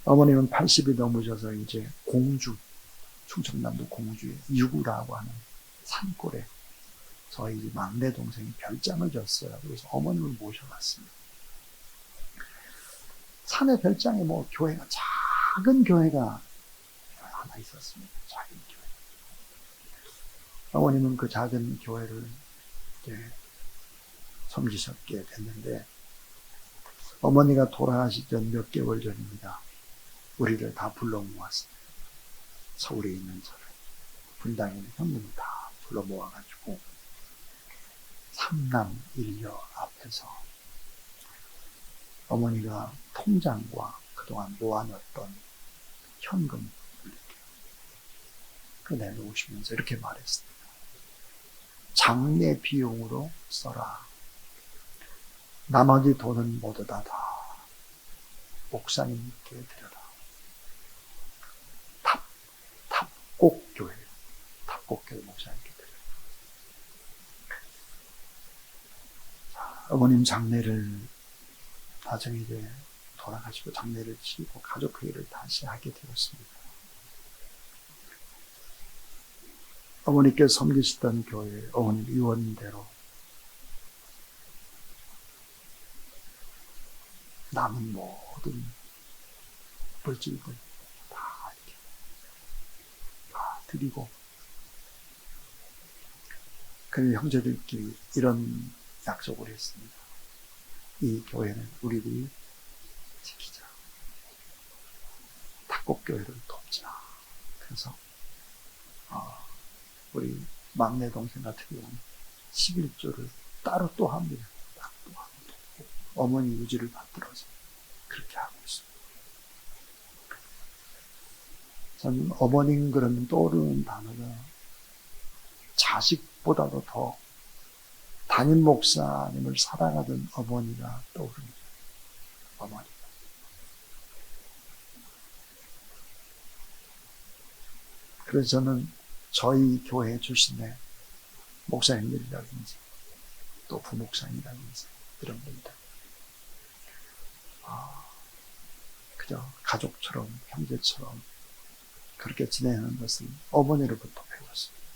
어머님은 80이 넘으셔서 이제 충청남도 공주에 유구라고 하는 산골에 저희 막내 동생이 별장을 졌어요. 그래서 어머님을 모셔갔습니다. 산의 별장에 교회가 작은 교회가 하나 있었습니다. 작은 교회. 어머님은 그 작은 교회를 이제 섬기셨게 됐는데 어머니가 돌아가시기 전 몇 개월 전입니다. 우리를 다 불러 모았습니다. 서울에 있는 저를 분당에 있는 형님을 다 불러 모아가지고 삼남 일녀 앞에서 어머니가 통장과 그동안 모아놨던 현금을 이렇게 내놓으시면서 이렇게 말했습니다. 장례 비용으로 써라. 나머지 돈은 모두 다 목사님께 드려라. 탑곡교회 목사님께 드려라. 어머님 장례를 나중에 이제 돌아가시고 장례를 치르고 가족회의를 다시 하게 되었습니다. 어머니께 섬기시던 교회 어머님 유언대로 남은 모든 물질들 다 이렇게 다 드리고 그 형제들끼리 이런 약속을 했습니다. 이 교회는 우리들이 지키자. 탁곡교회를 돕자. 그래서 우리 막내 동생 같은 경우는 11조를 따로 또 합니다. 또 하고 돕고 어머니 유지를 받들어서 그렇게 하고 있습니다. 저는 어머님 그러면 떠오르는 단어가 자식보다도 더 담임 목사님을 사랑하던 어머니가 떠오릅니다. 어머니가. 그래서 저는 저희 교회 출신의 목사님들이라든지 또 부목사님이라든지 이런 분들 그저 가족처럼 형제처럼 그렇게 지내는 것을 어머니로부터 배웠습니다.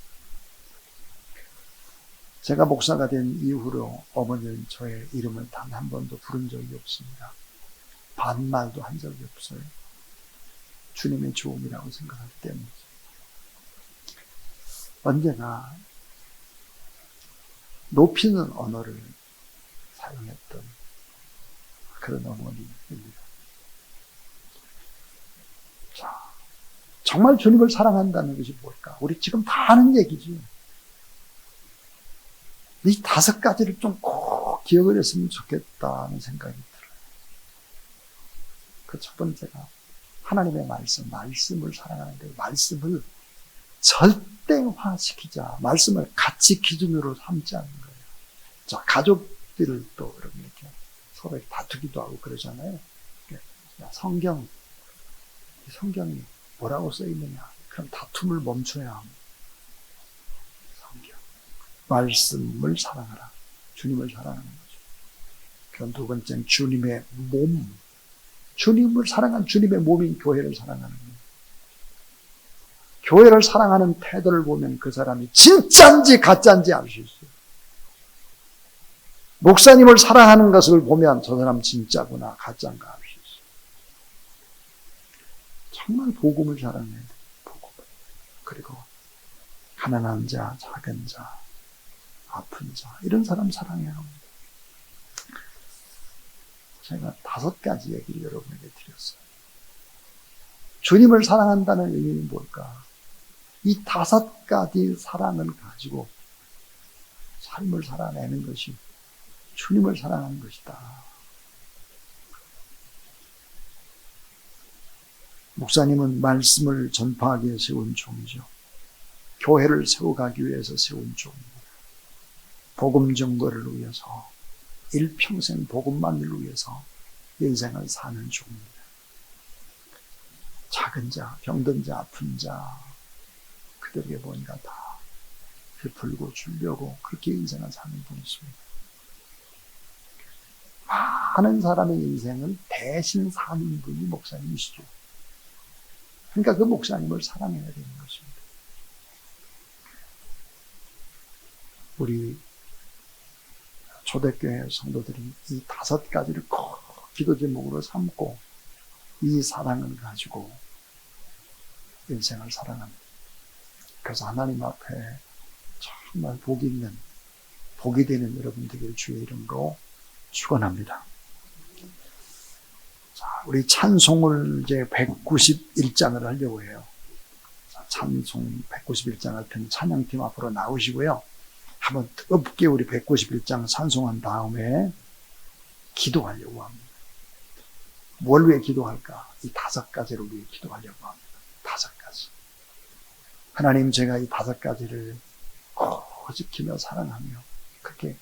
제가 목사가 된 이후로 어머니는 저의 이름을 단 한 번도 부른 적이 없습니다. 반말도 한 적이 없어요. 주님의 좋음이라고 생각하기 때문에. 언제나 높이는 언어를 사용했던 그런 어머니입니다. 자, 정말 주님을 사랑한다는 것이 뭘까? 우리 지금 다 아는 얘기지. 이 5가지를 좀 꼭 기억을 했으면 좋겠다는 생각이 들어요. 그 첫 번째가 하나님의 말씀을 사랑하는 거예요. 말씀을 절대화시키자. 말씀을 가치 기준으로 삼지 않는 거예요. 자, 가족들을 또 여러분 이렇게 서로 다투기도 하고 그러잖아요. 성경이 뭐라고 써 있느냐? 그럼 다툼을 멈춰야 합니다. 성경. 말씀을 사랑하라. 주님을 사랑하는 거죠. 그럼 두 번째는 주님의 몸. 주님을 사랑한 주님의 몸인 교회를 사랑하는 거예요. 교회를 사랑하는 태도를 보면 그 사람이 진짜인지 가짜인지 알 수 있어요. 목사님을 사랑하는 것을 보면 저 사람 진짜구나 가짜인가 알 수 있어요. 정말 복음을 사랑해야 돼요. 복음을. 그리고 가난한 자, 작은 자, 아픈 자 이런 사람 사랑해야 합니다. 제가 5가지 얘기를 여러분에게 드렸어요. 주님을 사랑한다는 의미는 뭘까? 이 5가지 사랑을 가지고 삶을 살아내는 것이 주님을 사랑하는 것이다. 목사님은 말씀을 전파하기 위해 세운 종이죠. 교회를 세워가기 위해서 세운 종입니다. 복음 증거를 위해서 일평생 복음만을 위해서 인생을 사는 종입니다. 작은 자, 병든 자, 아픈 자 그들에게 뭔가 다 베풀고 주려고 그렇게 인생을 사는 분이 있습니다. 많은 사람의 인생을 대신 사는 분이 목사님이시죠. 그러니까 그 목사님을 사랑해야 되는 것입니다. 우리 초대교회 성도들이 이 5가지를 꼭 기도 제목으로 삼고 이 사랑을 가지고 인생을 살아갑니다. 그래서 하나님 앞에 정말 복이 있는, 복이 되는 여러분 되길 주의 이름으로 축원합니다. 자, 우리 찬송을 이제 191장을 하려고 해요. 자, 찬송 191장 할 텐데 찬양팀 앞으로 나오시고요. 한번 뜨겁게 우리 191장 찬송한 다음에 기도하려고 합니다. 뭘 위해 기도할까? 이 5가지를 위해 기도하려고 합니다. 5가지. 하나님, 제가 이 5가지를 꼭 지키며 사랑하며 그렇게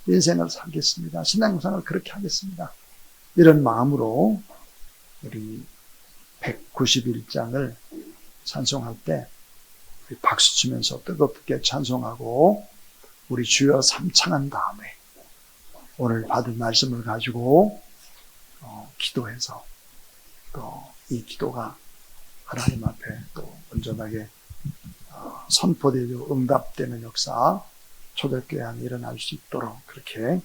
인생을 살겠습니다. 신앙생활을 그렇게 하겠습니다. 이런 마음으로 우리 191장을 찬송할 때 우리 박수 치면서 뜨겁게 찬송하고 우리 주여 삼창한 다음에 오늘 받은 말씀을 가지고 기도해서 또 이 기도가 하나님 앞에 또 온전하게 선포되고 응답되는 역사 초대교회 안에 일어날 수 있도록 그렇게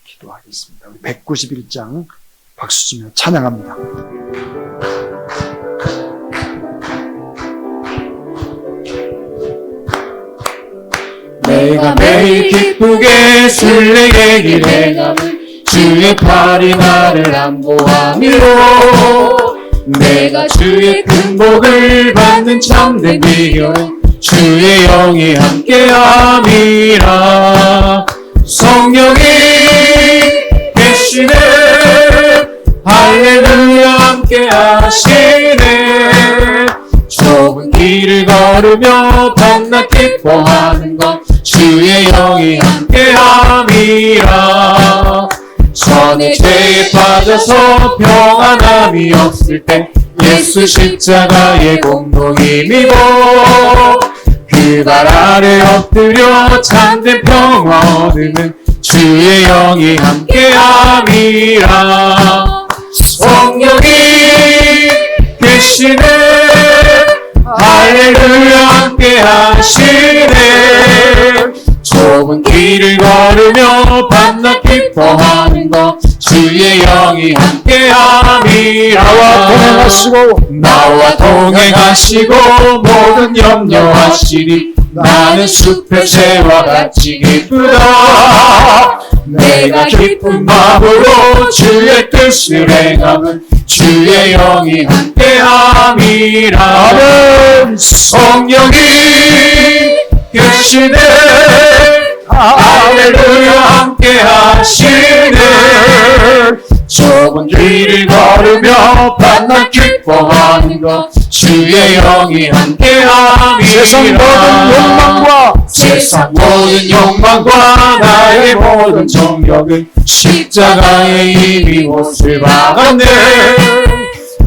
기도하겠습니다. 우리 191장 박수 치며 찬양합니다. 내가 매일 기쁘게 술래게 길에 가면 주의 팔이 나를 안보함이로 내가 주의 큰 복을 받는 참된 비결은 주의 영이 함께함이라. 성령이 계시네 할렐루야 함께하시네. 좁은 길을 걸으며 밤낮 기뻐하는 것 주의 영이 함께함이라. 전에 죄에 빠져서 평안함이 없을 때 예수 십자가의 공로히 믿어 그 발 아래 엎드려 참된 평화 얻으면 주의 영이 함께함이라. 성령이 계시네 할렐루야 함께하시네. 좁은 길을 걸으며 밤낮 기뻐하는 것 주의 영이 함께함이라. 나와 동행하시고 모든 염려하시니 나는 숲의 새와 같이 기쁘다. 내가 기쁜 마음으로 주의 뜻을 행함은 주의 영이 함께함이라. 아멘. 성령이 계시네. 할렐루야 함께하시네. 좁은 길을 걸으며 밤낮 기뻐하는 것 주의 영이 함께함이라. 세상 모든 욕망과 나의 모든 정력은 십자가에 이미 못을 박았네.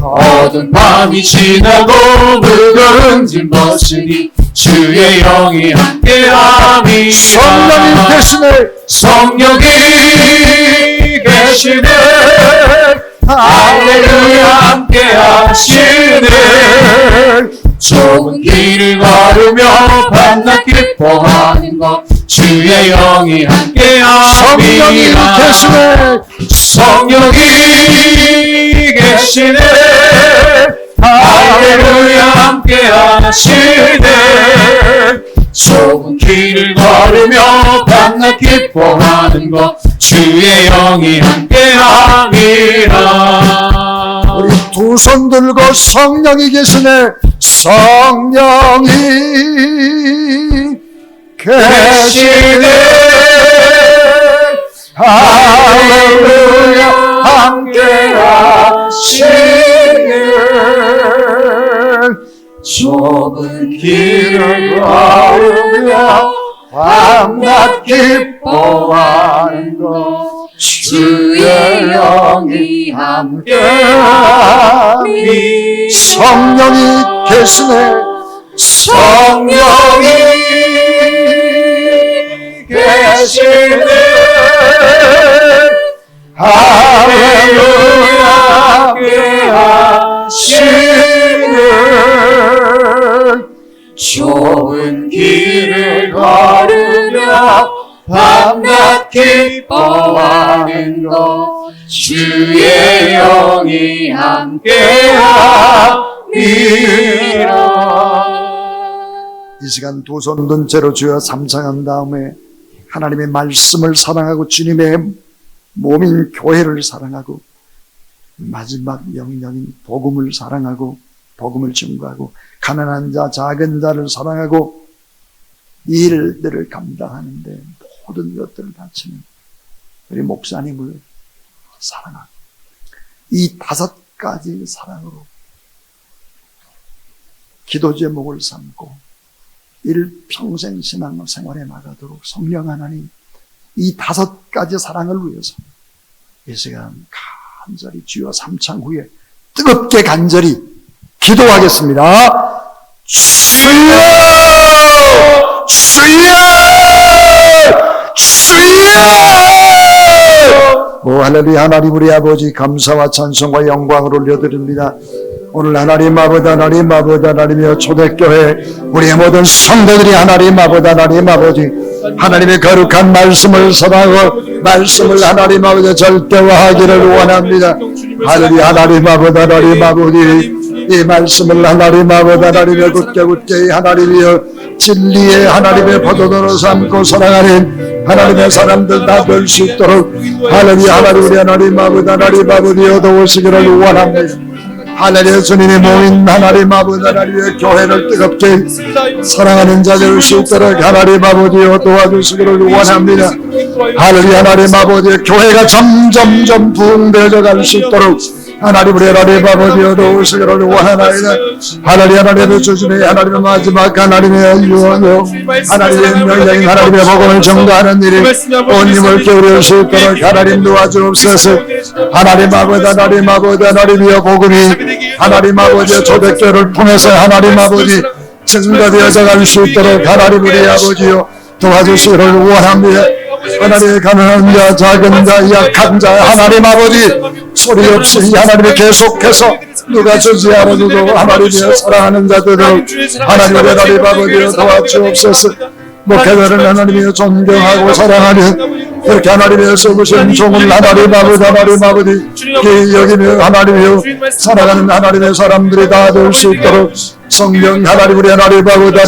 어두운 밤이 지나고 무거운 짐 벗으니 주의 영이 함께함이라. 성령이 계시네. 성령이 계시네. 할렐루야 함께하시네. 좁은 길을 걸으며 밤낮 기뻐하는 것 주의 영이 함께함이라. 성령이 계시네. 할렐루야 함께하시네. 좁은 길을 걸으며 밤낮 기뻐하는 것 주의 영이 함께함이라. 우리 두 손 들고 성령이 계시네. 성령이 계시네. 할렐루야 함께하시네. 좁은 길을 걸으며 밤낮 기뻐하는 것 주의 영이 함께하니. 성령이 계시네. 성령이 계시네. 할렐루야 함께하시네. 좁은 길을 걸으며 밤낮 기뻐하는 것 주의 영이 함께함이라. 이 시간 두 손 든 채로 주여 삼창한 다음에 하나님의 말씀을 사랑하고 주님의 몸인 교회를 사랑하고 마지막 명령인 복음을 사랑하고 복음을 증거하고 가난한 자 작은 자를 사랑하고 이 일들을 감당하는데 모든 것들을 바치는 우리 목사님을 사랑하고 이 5가지 사랑으로 기도 제목을 삼고 일평생 신앙생활에 나가도록 성령 하나님 이 5가지 사랑을 위해서 이 시간 간절히 주여 삼창 후에 뜨겁게 간절히 기도하겠습니다. 주여! 주여! 주여! 오 할렐루야. 하나님 우리 아버지 감사와 찬송과 영광을 올려드립니다. 오늘 하나님 아버지 하나님 아버지 하나님이여 초대교회 우리의 모든 성도들이 하나님 아버지 하나님 아버지 하나님의 거룩한 말씀을 사랑하고 말씀을 하나님 아버지 절대화하기를 원합니다. 할렐루야. 하나님 아버지 하나님 아버지 이 말씀을 하나님 아버지 하나님의 굳게 하나님이여 진리의 하나님의 포도도로 삼고 사랑하는 하나님의 사람들 다 될 수 있도록 할렐루야. 하나님 우리 하나님 아버지 하나님 아버지여 도우시기를 원합니다. 하나님의 주님의 모인 하나님 아버지 하나님의 교회를 뜨겁게 사랑하는 자 될 수 있도록 하나님 아버지여 도와주시기를 원합니다. 할렐루야. 하나님 아버지의 교회가 점점점 부흥되어 갈 수 있도록 하나님 우리 하나님 아버지여 도우시기를 원하나이다. 할렐루야. 하나님의 주님의 하나님의 마지막 하나님의 유언요 하나님의 명령인 하나님의 복음을 전가하는 일이 온 힘을 기울일 수 있도록 하나님 도와주옵소서. 하나님 아버지 하나님 아버지 하나님이여 복음이 하나님 아버지의 초대교회를 통해서 하나님 아버지 증거되어져 갈 수 있도록 하나님 우리 아버지여 도와주시기를 원합니다. 하나님의 가난한 자 작은 자 약한 자 하나님 아버지 소리 없이 하나님이 계속해서 누가 주지 않아도 하나님의 사랑하는 자들을 하나님 우리 하나님 아버지여 도와주옵소서. 목회자를 하나님이여 존경하고 사랑하며 그렇게 하나님이여 썩으신 종을 하나님 아버지 귀히 여기며 하나님이여 살아가는 하나님의 사람들이 다 될 수 있도록 성령 하나님 우리 하나님 아버지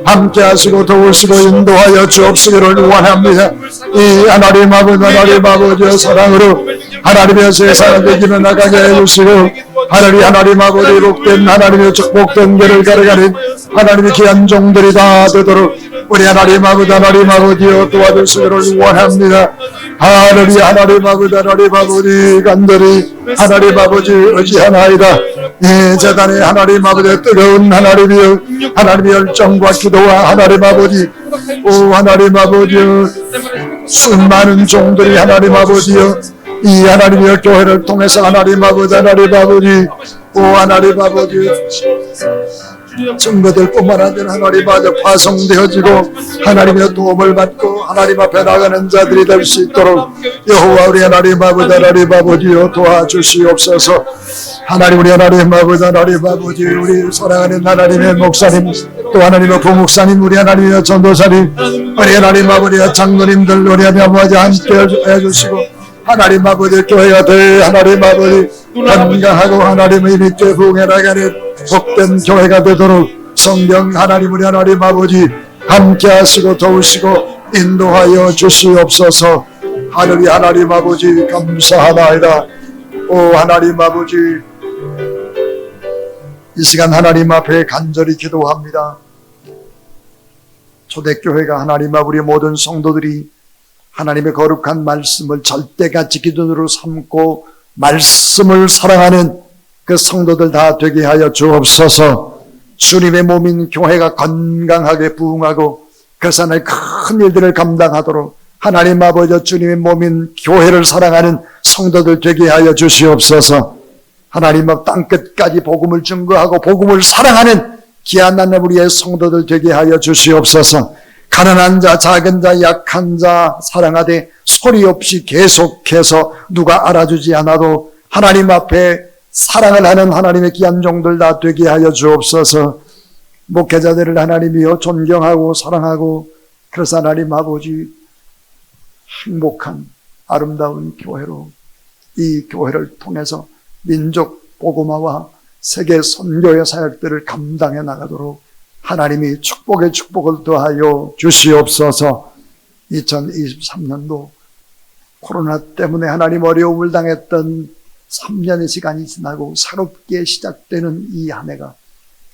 함께 하시고 도우시고 인도하여 주옵시기를 원합니다. 이 하나님 아버지의 사랑으로 하나님의 세상을 이기며 나가게 해주시고 하나님 아버지 복된 하나님의 축복된 길을 걸어가는 하나님의 귀한 종들이 다 되도록 우리 하나님 아버지여 도와주시기를 원합니다. 하나님 아버지 간절히 하나님 아버지 의지하나이다. 이 재단에 하나님 아버지의 뜨거운 하나님이여 하나님의 열정과 기도와 하나님 아버지 하나님 아버지여 수많은 종들이 하나님 아버지여 이 하나님의 교회를 통해서 하나님 아버지 하나님 아버지 증거들 뿐만 아니라 하나님 앞에 파송되어지고 하나님의 도움을 받고 하나님 앞에 나가는 자들이 될 수 있도록 여호와 우리 하나님 아버지여 도와주시옵소서. 하나님 우리 하나님 아버지 우리 사랑하는 하나님의 목사님 또 하나님의 부목사님 우리 하나님의 전도사님 우리 하나님 아버지의 장로님들 우리 하나님 아버지 함께 해주시고 하나님 아버지 교회가 돼 하나님 아버지 건강하고 하나님의 믿게 부흥해 나가는 복된 교회가 되도록 성령 하나님 우리 하나님 아버지 함께 하시고 도우시고 인도하여 주시옵소서. 하늘이 하나님 아버지 감사하나이다. 오 하나님 아버지 이 시간 하나님 앞에 간절히 기도합니다. 초대교회가 하나님 아버지 모든 성도들이 하나님의 거룩한 말씀을 절대가치 기준으로 삼고 말씀을 사랑하는 그 성도들 다 되게 하여 주옵소서. 주님의 몸인 교회가 건강하게 부흥하고 그 산의 큰 일들을 감당하도록 하나님 아버지 주님의 몸인 교회를 사랑하는 성도들 되게 하여 주시옵소서. 하나님 앞 땅끝까지 복음을 증거하고 복음을 사랑하는 귀한 하나님 우리의 성도들 되게 하여 주시옵소서. 가난한 자, 작은 자, 약한 자 사랑하되 소리 없이 계속해서 누가 알아주지 않아도 하나님 앞에 사랑을 하는 하나님의 귀한 종들 다 되게 하여 주옵소서. 목회자들을 하나님이여 존경하고 사랑하고 그래서 하나님 아버지 행복한 아름다운 교회로 이 교회를 통해서 민족 복음화와 세계 선교의 사역들을 감당해 나가도록 하나님이 축복의 축복을 더하여 주시옵소서. 2023년도 코로나 때문에 하나님 어려움을 당했던 3년의 시간이 지나고 새롭게 시작되는 이 한 해가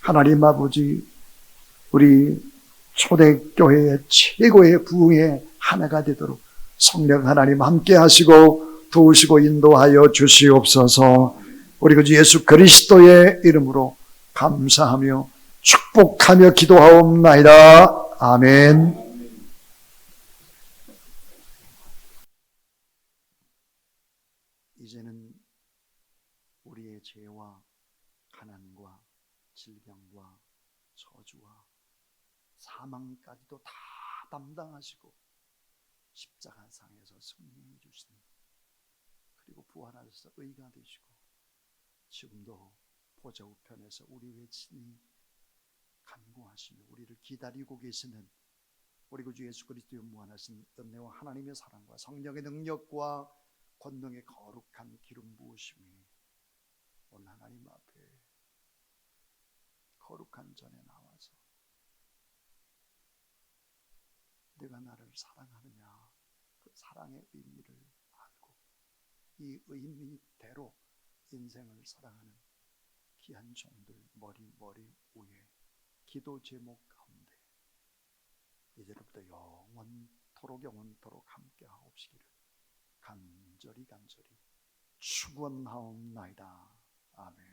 하나님 아버지 우리 초대교회의 최고의 부흥의 한 해가 되도록 성령 하나님 함께 하시고 도우시고 인도하여 주시옵소서. 우리 그 예수 그리스도의 이름으로 감사하며 축복하며 기도하옵나이다. 아멘. 이제는 우리의 죄와 가난과 질병과 저주와 사망까지도 다 담당하시고 십자가상에서 승리해 주신 그리고 부활하셔서 의가 되시고 지금도 보좌 우편에서 우리 위에 친히 간구하시며 우리를 기다리고 계시는 우리 구주 예수 그리스도의 무한하신 은혜와 하나님의 사랑과 성령의 능력과 권능의 거룩한 기름 부으심이 오늘 하나님 앞에 거룩한 전에 나와서 내가 나를 사랑하느냐 그 사랑의 의미를 알고 이 의미대로 인생을 살아가는 귀한 종들 머리 위에 기도 제목 가운데 이제부터 영원토록 함께하옵시기를 간절히 축원하옵나이다. 아멘.